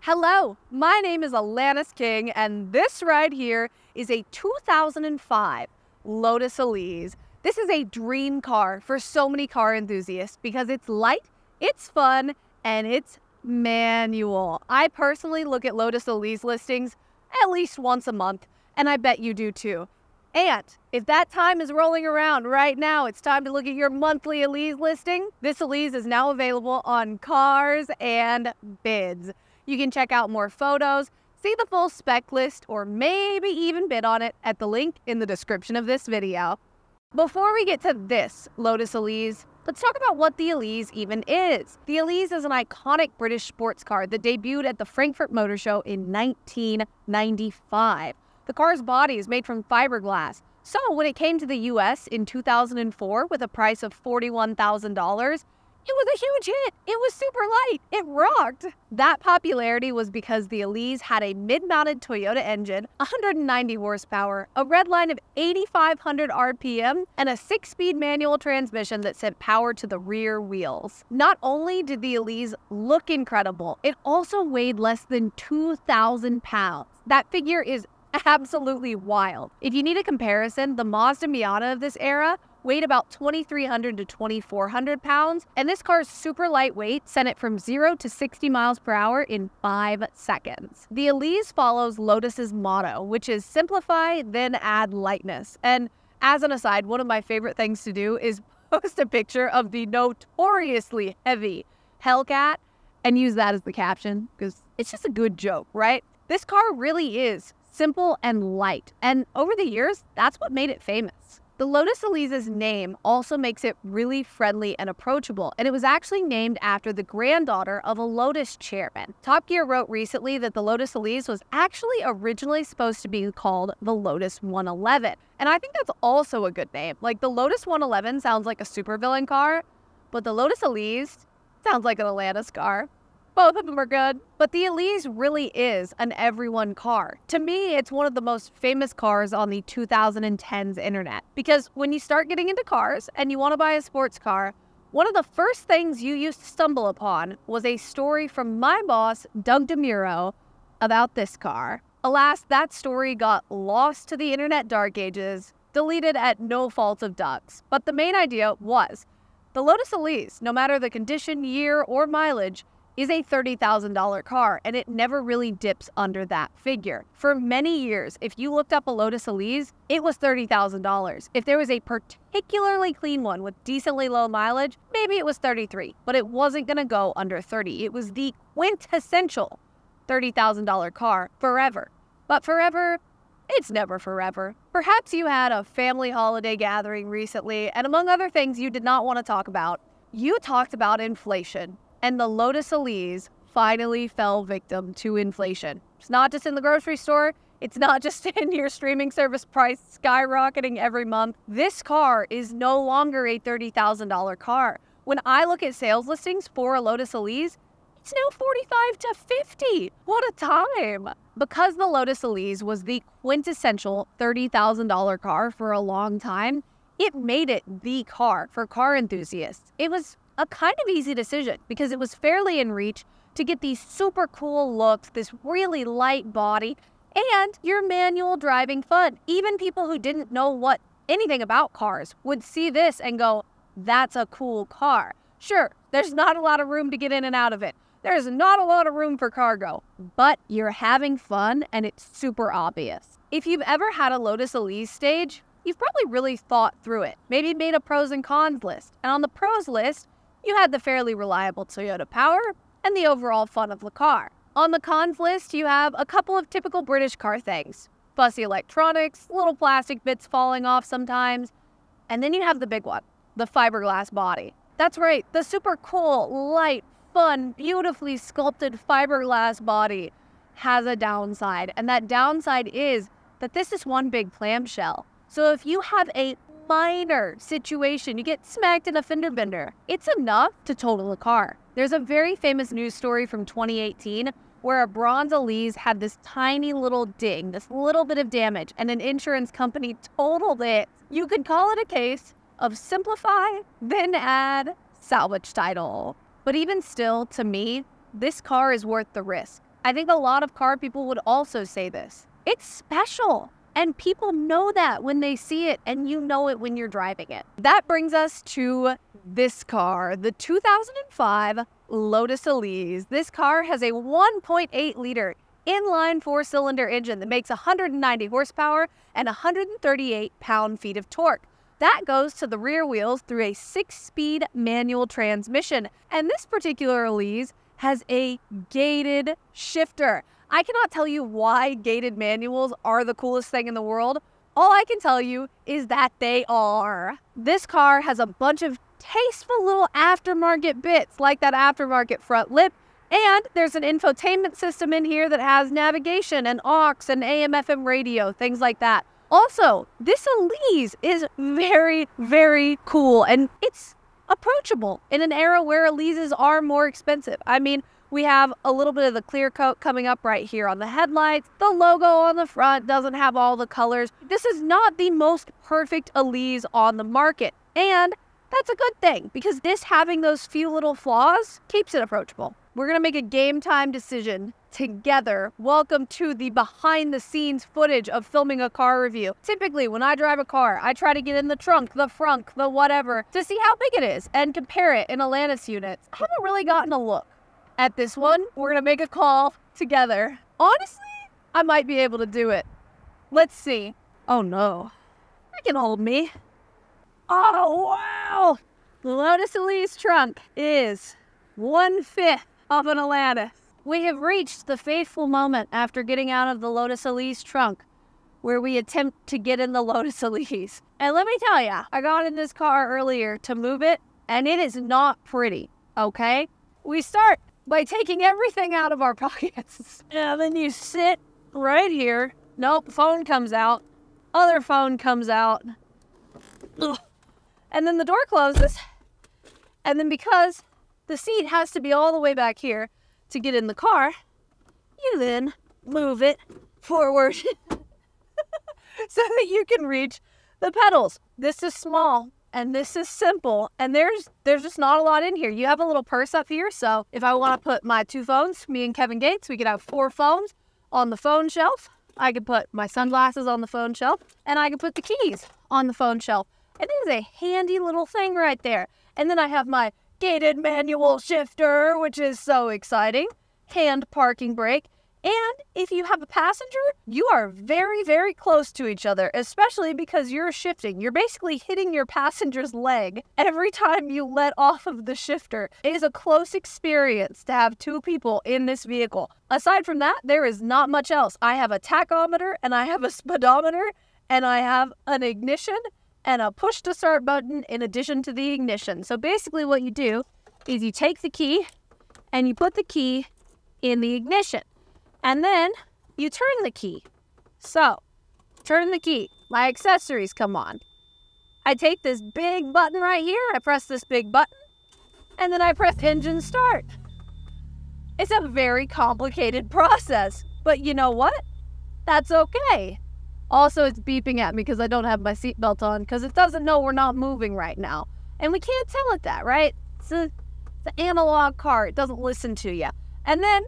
Hello, my name is Alanis King, and this right here is a 2005 Lotus Elise. This is a dream car for so many car enthusiasts because it's light, it's fun, and it's manual. I personally look at Lotus Elise listings at least once a month, and I bet you do too. And if that time is rolling around right now, it's time to look at your monthly Elise listing. This Elise is now available on Cars and Bids. You can check out more photos, see the full spec list, or maybe even bid on it at the link in the description of this video. Before we get to this Lotus Elise, let's talk about what the Elise even is. The Elise is an iconic British sports car that debuted at the Frankfurt Motor Show in 1995. The car's body is made from fiberglass, so when it came to the US in 2004 with a price of $41,000, it was a huge hit. It was super light. It rocked. That popularity was because the Elise had a mid-mounted Toyota engine, 190 horsepower, a red line of 8,500 RPM, and a 6-speed manual transmission that sent power to the rear wheels. Not only did the Elise look incredible, it also weighed less than 2,000 pounds. That figure is absolutely wild. If you need a comparison, the Mazda Miata of this era weighed about 2,300 to 2,400 pounds, and this car's super lightweight sent it from 0 to 60 miles per hour in 5 seconds. The Elise follows Lotus's motto, which is simplify, then add lightness. And as an aside, one of my favorite things to do is post a picture of the notoriously heavy Hellcat and use that as the caption, because it's just a good joke, right? This car really is simple and light, and over the years, that's what made it famous. The Lotus Elise's name also makes it really friendly and approachable, and it was actually named after the granddaughter of a Lotus chairman. Top Gear wrote recently that the Lotus Elise was actually originally supposed to be called the Lotus 111, and I think that's also a good name. Like, the Lotus 111 sounds like a supervillain car, but the Lotus Elise sounds like an Alanis car. Both of them are good, but the Elise really is an everyone car. To me, it's one of the most famous cars on the 2010s internet, because when you start getting into cars and you want to buy a sports car, one of the first things you used to stumble upon was a story from my boss, Doug DeMuro, about this car. Alas, that story got lost to the internet dark ages, deleted at no fault of Doug's. But the main idea was, the Lotus Elise, no matter the condition, year, or mileage, is a $30,000 car, and it never really dips under that figure. For many years, if you looked up a Lotus Elise, it was $30,000. If there was a particularly clean one with decently low mileage, maybe it was 33, but it wasn't gonna go under 30. It was the quintessential $30,000 car forever. But forever, it's never forever. Perhaps you had a family holiday gathering recently, and among other things you did not want to talk about, you talked about inflation. And the Lotus Elise finally fell victim to inflation. It's not just in the grocery store. It's not just in your streaming service price skyrocketing every month. This car is no longer a $30,000 car. When I look at sales listings for a Lotus Elise, it's now 45 to 50. What a time. Because the Lotus Elise was the quintessential $30,000 car for a long time, it made it the car for car enthusiasts. It was a kind of easy decision because it was fairly in reach to get these super cool looks, this really light body, and your manual driving fun. Even people who didn't know anything about cars would see this and go, that's a cool car. Sure, there's not a lot of room to get in and out of it. There's not a lot of room for cargo, but you're having fun and it's super obvious. If you've ever had a Lotus Elise stage, you've probably really thought through it. Maybe made a pros and cons list. And on the pros list, you had the fairly reliable Toyota power and the overall fun of the car. On the cons list, you have a couple of typical British car things. Fussy electronics, little plastic bits falling off sometimes, and then you have the big one, the fiberglass body. That's right, the super cool, light, fun, beautifully sculpted fiberglass body has a downside, and that downside is that this is one big clamshell. So if you have a minor situation, you get smacked in a fender bender, it's enough to total the car. There's a very famous news story from 2018 where a bronze Elise had this tiny little ding, this little bit of damage, and an insurance company totaled it. You could call it a case of simplify, then add salvage title. But even still, to me, this car is worth the risk. I think a lot of car people would also say this. It's special. And people know that when they see it, and you know it when you're driving it. That brings us to this car, the 2005 Lotus Elise. This car has a 1.8 liter inline 4-cylinder engine that makes 190 horsepower and 138 pound-feet of torque. That goes to the rear wheels through a 6-speed manual transmission. And this particular Elise has a gated shifter. I cannot tell you why gated manuals are the coolest thing in the world. All I can tell you is that they are. This car has a bunch of tasteful little aftermarket bits, like that aftermarket front lip, and there's an infotainment system in here that has navigation and aux and AM/FM radio, things like that. Also, this Elise is very, very cool, and it's approachable in an era where Elises are more expensive. I mean, we have a little bit of the clear coat coming up right here on the headlights. The logo on the front doesn't have all the colors. This is not the most perfect Elise on the market. And that's a good thing, because this having those few little flaws keeps it approachable. We're going to make a game time decision together. Welcome to the behind the scenes footage of filming a car review. Typically, when I drive a car, I try to get in the trunk, the frunk, the whatever, to see how big it is and compare it in Alanis units. I haven't really gotten a look at this one. We're gonna make a call together. Honestly, I might be able to do it. Let's see. Oh no, it can hold me. Oh wow, the Lotus Elise trunk is 1/5 of an Alanis. We have reached the fateful moment after getting out of the Lotus Elise trunk where we attempt to get in the Lotus Elise. And let me tell ya, I got in this car earlier to move it, and it is not pretty, okay? We start by taking everything out of our pockets. And then you sit right here. Nope, phone comes out. Other phone comes out. Ugh. And then the door closes. And then because the seat has to be all the way back here to get in the car, you then move it forward so that you can reach the pedals. This is small. And this is simple, and there's just not a lot in here. You have a little purse up here, so if I want to put my 2 phones, me and Kevin Gates, we could have 4 phones on the phone shelf. I could put my sunglasses on the phone shelf, and I could put the keys on the phone shelf. And it is a handy little thing right there. And then I have my gated manual shifter, which is so exciting, hand parking brake. And if you have a passenger, you are very, very close to each other, especially because you're shifting. You're basically hitting your passenger's leg every time you let off of the shifter. It is a close experience to have 2 people in this vehicle. Aside from that, there is not much else. I have a tachometer, and I have a speedometer, and I have an ignition and a push to start button in addition to the ignition. So basically what you do is you take the key and you put the key in the ignition. And then you turn the key. So, turn the key. My accessories come on. I take this big button right here. I press this big button. And then I press engine start. It's a very complicated process. But you know what? That's okay. Also, it's beeping at me because I don't have my seatbelt on, because it doesn't know we're not moving right now. And we can't tell it that, right? It's an analog car. It doesn't listen to you. And then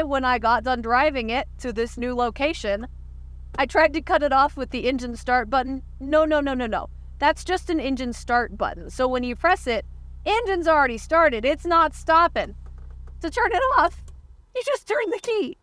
when I got done driving it to this new location, I tried to cut it off with the engine start button. No. That's just an engine start button. So when you press it, engine's already started. It's not stopping. To turn it off, you just turn the key.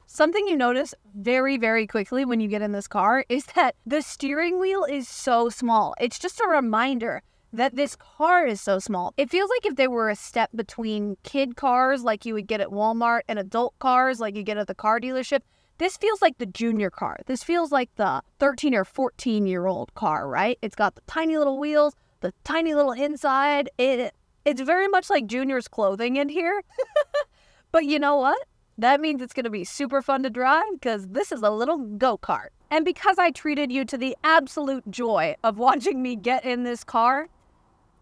Something you notice very, very quickly when you get in this car is that the steering wheel is so small. It's just a reminder that this car is so small. It feels like if there were a step between kid cars like you would get at Walmart and adult cars like you get at the car dealership, this feels like the junior car. This feels like the 13 or 14-year-old car, right? It's got the tiny little wheels, the tiny little inside. It's very much like Junior's clothing in here. But you know what? That means it's going to be super fun to drive, because this is a little go-kart. And because I treated you to the absolute joy of watching me get in this car,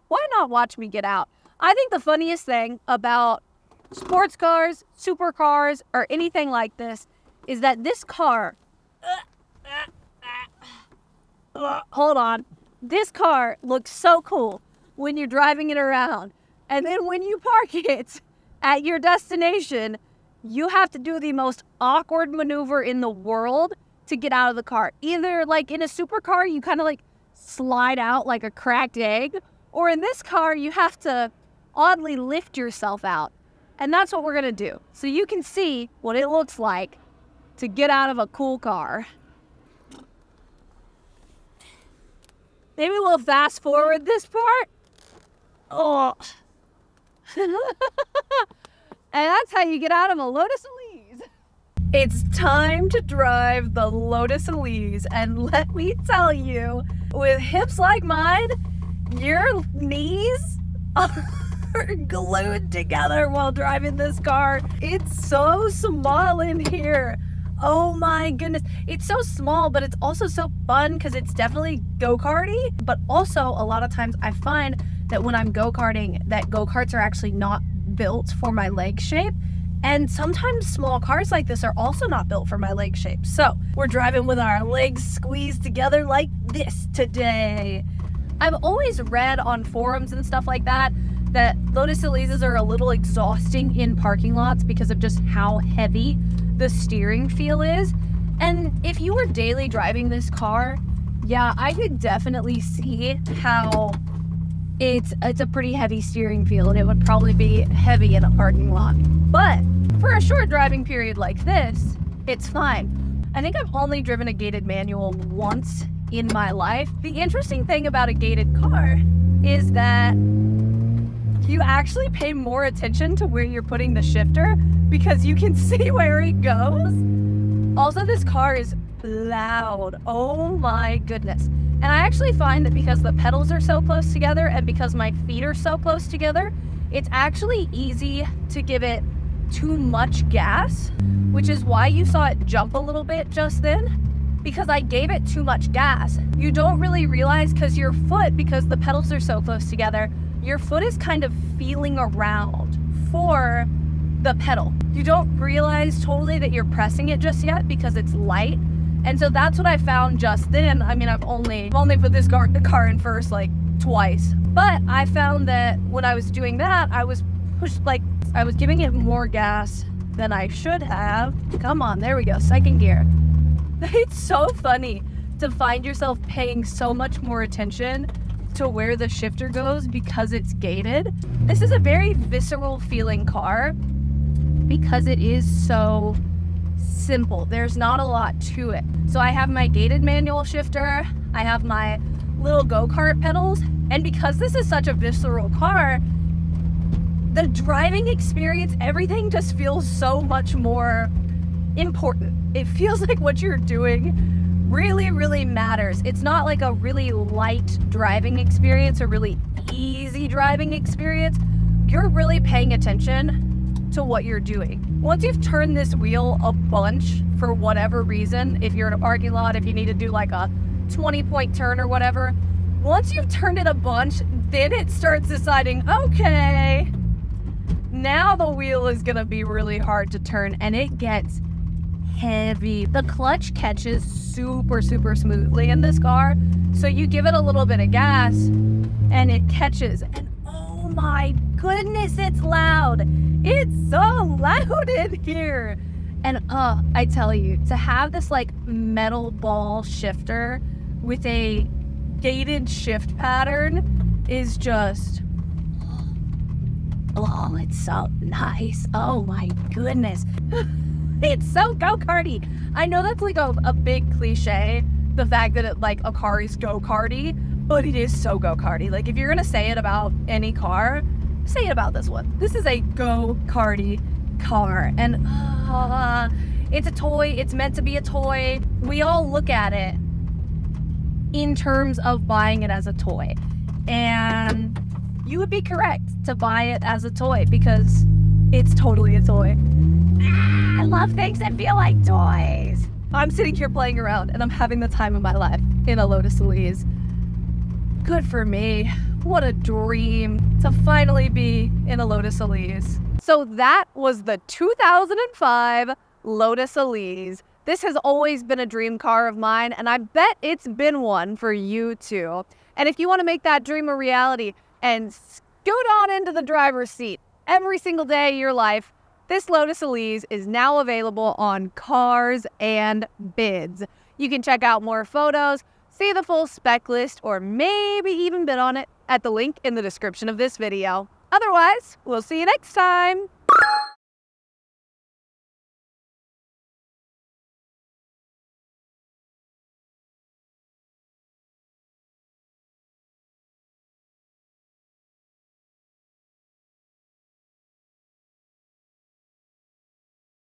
why not watch me get out? I think the funniest thing about sports cars, supercars, or anything like this is that this car, hold on, this car looks so cool when you're driving it around. And then when you park it at your destination, you have to do the most awkward maneuver in the world to get out of the car. Either like in a supercar, you kind of like slide out like a cracked egg, or in this car, you have to oddly lift yourself out. And that's what we're gonna do. So you can see what it looks like to get out of a cool car. Maybe we'll fast forward this part. Oh. And that's how you get out of a Lotus Elise. It's time to drive the Lotus Elise, and let me tell you, with hips like mine, your knees are glued together while driving this car. It's so small in here. Oh my goodness. It's so small, but it's also so fun because it's definitely go-karty. But also, a lot of times I find that when I'm go-karting, that go-karts are actually not built for my leg shape. And sometimes small cars like this are also not built for my leg shape. So we're driving with our legs squeezed together like this today. I've always read on forums and stuff like that Lotus Elises are a little exhausting in parking lots because of just how heavy the steering feel is. And if you were daily driving this car, yeah, I could definitely see how it's a pretty heavy steering feel, and it would probably be heavy in a parking lot. But for a short driving period like this, it's fine. I think I've only driven a gated manual once in my life. The interesting thing about a gated car is that you actually pay more attention to where you're putting the shifter because you can see where it goes. Also, this car is loud. Oh my goodness. And I actually find that because the pedals are so close together and because my feet are so close together, it's actually easy to give it too much gas, which is why you saw it jump a little bit just then, because I gave it too much gas. You don't really realize because your foot, because the pedals are so close together, your foot is kind of feeling around for the pedal. You don't realize totally that you're pressing it just yet because it's light. And so that's what I found just then. I mean, I've only put this car in first like twice. But I found that when I was doing that, I was giving it more gas than I should have. Come on, there we go, second gear. It's so funny to find yourself paying so much more attention to where the shifter goes because it's gated. This is a very visceral feeling car because it is so simple. There's not a lot to it. So I have my gated manual shifter, I have my little go-kart pedals, and because this is such a visceral car, the driving experience, everything just feels so much more important. It feels like what you're doing really, really matters. It's not like a really light driving experience or really easy driving experience. You're really paying attention to what you're doing. Once you've turned this wheel a bunch for whatever reason, if you're in a parking lot, if you need to do like a 20-point turn or whatever, once you've turned it a bunch, then it starts deciding, okay, now the wheel is gonna be really hard to turn, and it gets heavy. The clutch catches super, super smoothly in this car. So you give it a little bit of gas and it catches. And oh my goodness, it's loud. It's so loud in here. And I tell you, to have this like metal ball shifter with a gated shift pattern is just, oh, it's so nice. Oh my goodness. It's so go-karty. I know that's like a big cliche, the fact that it, like a car is go-karty, but it is so go-karty. Like if you're gonna say it about any car, say it about this one. This is a go-karty car, and it's a toy. It's meant to be a toy. We all look at it in terms of buying it as a toy, and you would be correct to buy it as a toy because it's totally a toy. I love things that feel like toys. I'm sitting here playing around and I'm having the time of my life in a Lotus Elise. Good for me. What a dream to finally be in a Lotus Elise. So that was the 2005 Lotus Elise. This has always been a dream car of mine, and I bet it's been one for you too. And if you want to make that dream a reality and scoot on into the driver's seat every single day of your life, This Lotus Elise is now available on Cars and Bids. You can check out more photos, see the full spec list, or maybe even bid on it at the link in the description of this video. Otherwise, we'll see you next time.